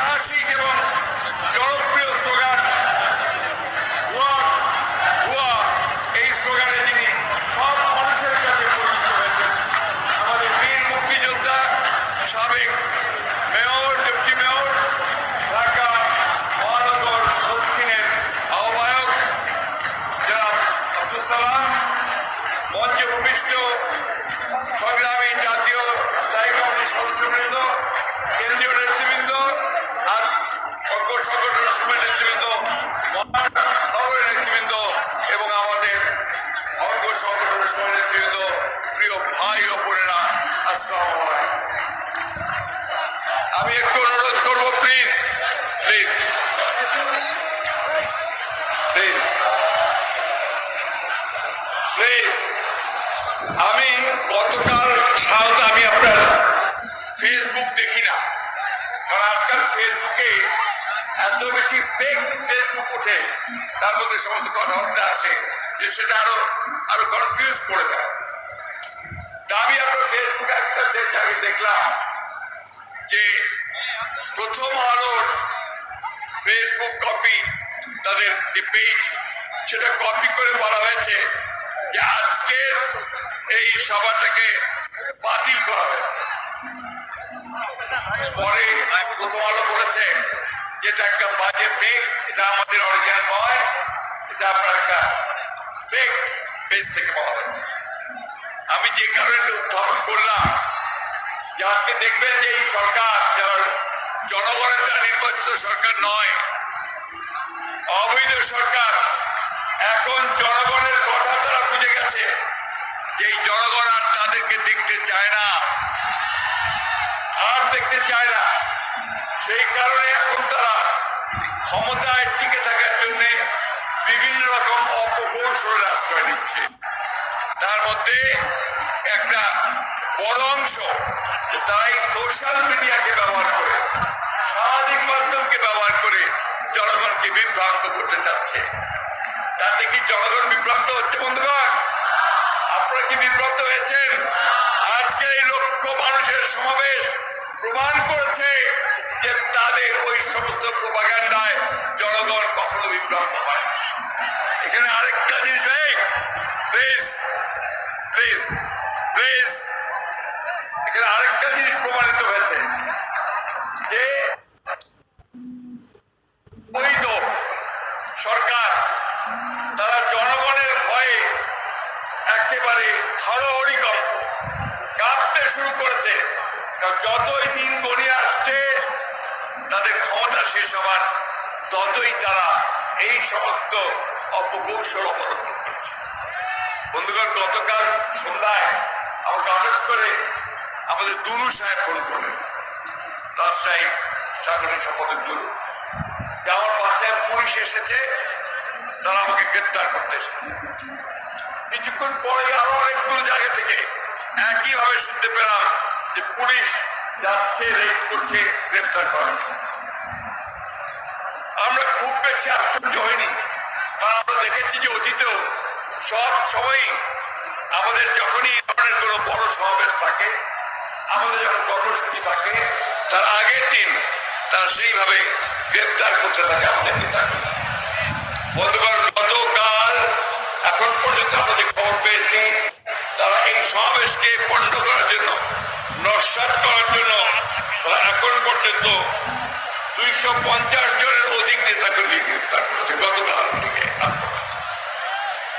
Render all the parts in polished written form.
ঐতিহাসিক এবং জনপ্রিয় স্লোগান ওয়াক হুয়া, এই স্লোগানে যিনি সব মানুষের কাছে পরিচিত হয়েছেন, আমাদের বীর মুক্তিযোদ্ধা, সাবেক মেয়র, ডেপুটি মেয়র, ঢাকা মহানগর দক্ষিণের আহ্বায়ক জনাব আব্দুল সালাম, মঞ্চে উপবিষ্ট সংগ্রামী জাতীয় স্থায়ী কমিটির সদস্যবৃন্দ, কেন্দ্রীয় নেতৃবৃন্দ আর অঙ্গ সংগঠন সময় নেতৃবৃন্দ, মহানগরের নেতৃবৃন্দ এবং আমাদের অঙ্গ সংগঠন সময় নেতৃবৃন্দ, প্রিয় ভাই ও বোনেরা, আসসালামু আলাইকুম। আমি একটু অনুরোধ করবো, প্লিজ প্লিজ প্লিজ প্লিজ আমি গতকাল সাধারণত আমি আপনার ফেসবুক দেখি না, কারণ আজকাল ফেসবুকে এত বেশি ফেক ফেসবুক ওঠে, তার মধ্যে সমস্ত কথাবার্তা আসে যে সেটা আরো কনফিউজ করে দেয়। তা আমি আপনার ফেসবুকে একটা আগে দেখলাম যে প্রথম আলোর ফেসবুক কপি, তাদের যে পেজ, সেটা কপি করে বলা হয়েছে যে আজকের এই সভাটাকে বাতিল করা হয়েছে। পরে প্রথম আলো বলেছে যে এটা একটা বাজে ফেক, এটা আমাদের অরিজিনাল নয়, এটা আপনার একটা ফেক পেজ থেকে বলা হয়েছে। আমি যে কারণে উত্থাপন করলাম যে আজকে দেখবেন যে এই সরকার, যারা জনগণের দ্বারা নির্বাচিত সরকার নয়, অবৈধ সরকার, এখন জনগণের কথা তারা বুঝে গেছে যে এই জনগণ আর তাদেরকে দেখতে চায় না, আর দেখতে চায় না। সেই কারণে এখন তারা ক্ষমতায় টিকে থাকার জন্য বিভিন্ন রকম অপকৌশলের আশ্রয় নিচ্ছে। তার মধ্যে একটা বড় অংশ তারা এই সোশ্যাল মিডিয়াকে ব্যবহার করে, সামাজিক মাধ্যমকে ব্যবহার করে জনগণকে বিভ্রান্ত করতে চাচ্ছে। তাতে কি জনগণ বিভ্রান্ত হচ্ছে? বন্ধুগণ, আপনারা কি বিভ্রান্ত হয়েছেন? আজকে এই লক্ষ মানুষের সমাবেশ প্রমাণ করেছে যে তাদের ওই সমস্ত প্রোপাগান্ডায় জনগণ কখনো বিভ্রান্ত হয় না। এখানে আরেকটা জিনিস, প্লিজ প্লিজ প্লিজ, এখানে আরেকটা জিনিস প্রমাণিত হয়েছে যে বৈধ সরকার, তারা জনগণের ভয়ে একেবারে থরহরিকম্প কাঁপতে শুরু করেছে। কারণ যতই দিন গড়িয়ে আসছে, তাদের ক্ষমতা শেষ হবার ততই তারা এই সমস্ত অপকৌশল অবলম্বন করছে। বন্ধুগণ, গতকাল সন্ধ্যায় আমাকে হঠাৎ করে আমাদের দুলু সাহেব ফোন করলেন, রাজশাহী সাংগঠনিক সম্পাদক দুলু, যে আমার বাসায় পুলিশ এসেছে, তারা আমাকে গ্রেপ্তার করতে এসেছে। কিছুক্ষণ পরে আরো অনেকগুলো জায়গা থেকে একইভাবে শুনতে পেলাম যে পুলিশ যাচ্ছে, রেড করছে, গ্রেফতার করার। আমরা খুব বেশি আশ্চর্য হইনি, কারণ আমরা দেখেছি যে অতীতেও সব সময়ই আমাদের যখনই এই ধরনের কোনো বড় সমাবেশ থাকে, আমাদের যখন কর্মসূচি থাকে, তার আগের দিন তারা সেইভাবে গ্রেফতার করতে থাকে আমাদেরকে। বন্ধুগণ, গতকাল এখন পর্যন্ত আমরা যে খবর পেয়েছি, তারা এই সমাবেশকে বন্ধ করার জন্য, নস্যাৎ করার জন্য তারা এখন পর্যন্ত 250 জনের অধিক নেতাকর্মী গ্রেফতার করেছে গতকাল থেকে।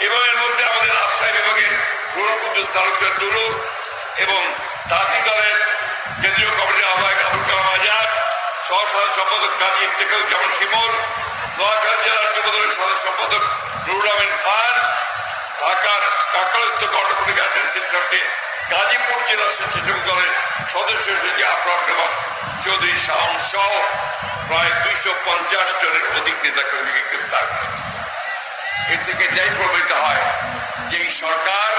এবং এর মধ্যে আমাদের রাজশাহী বিভাগের রুহুল তালুকদার দুলু এবং তাঁতি দলের কেন্দ্রীয় কমিটির আহ্বায়ক আবুল কালাম আজাদ, সহ সাধারণ সম্পাদক কাজী ইফতেখারুজ্জামান শিমুল, নোয়াখালী জেলার যুব দলের সাধারণ সম্পাদক নুরুল আমিন খান, ঢাকার কাকরাস্থ গণপতি গার্ডেন সেন্টারকে গাজীপুর জেলা স্বেচ্ছাসেবক দলের সদস্য সচিব আফরাম নেওয়াজ চৌধুরী শাহন সহ প্রায় 250 জনের অধিক নেতাকর্মীকে গ্রেপ্তার করেছে। এর থেকে যাই প্রমাণিত হয় যে এই সরকার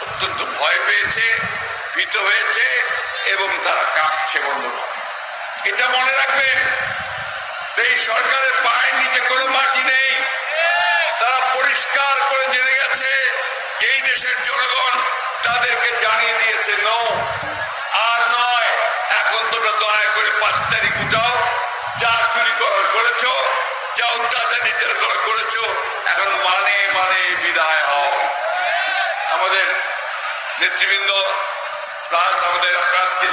অত্যন্ত ভয় পেয়েছে, ভীত হয়েছে এবং তারা কাঁপছে। বন্ধুরা, এটা মনে রাখবেন, এই সরকারের পায়ের নিচে কোনো মাটি নেই। তারা পরিষ্কার করে জেনে গেছে এই দেশের জনগণ তাদেরকে জানিয়ে দিয়েছে, নো আর নয়, এখন তোমরা দয়া করে 5 তারিখ উঠাও, যা চুরি করেছ, যা অত্যাচার নির্যাতন করেছ, এখন মানে মানে বিদায় হও। আমাদের নেতৃবৃন্দ প্লাস আমাদের আপনার কিছু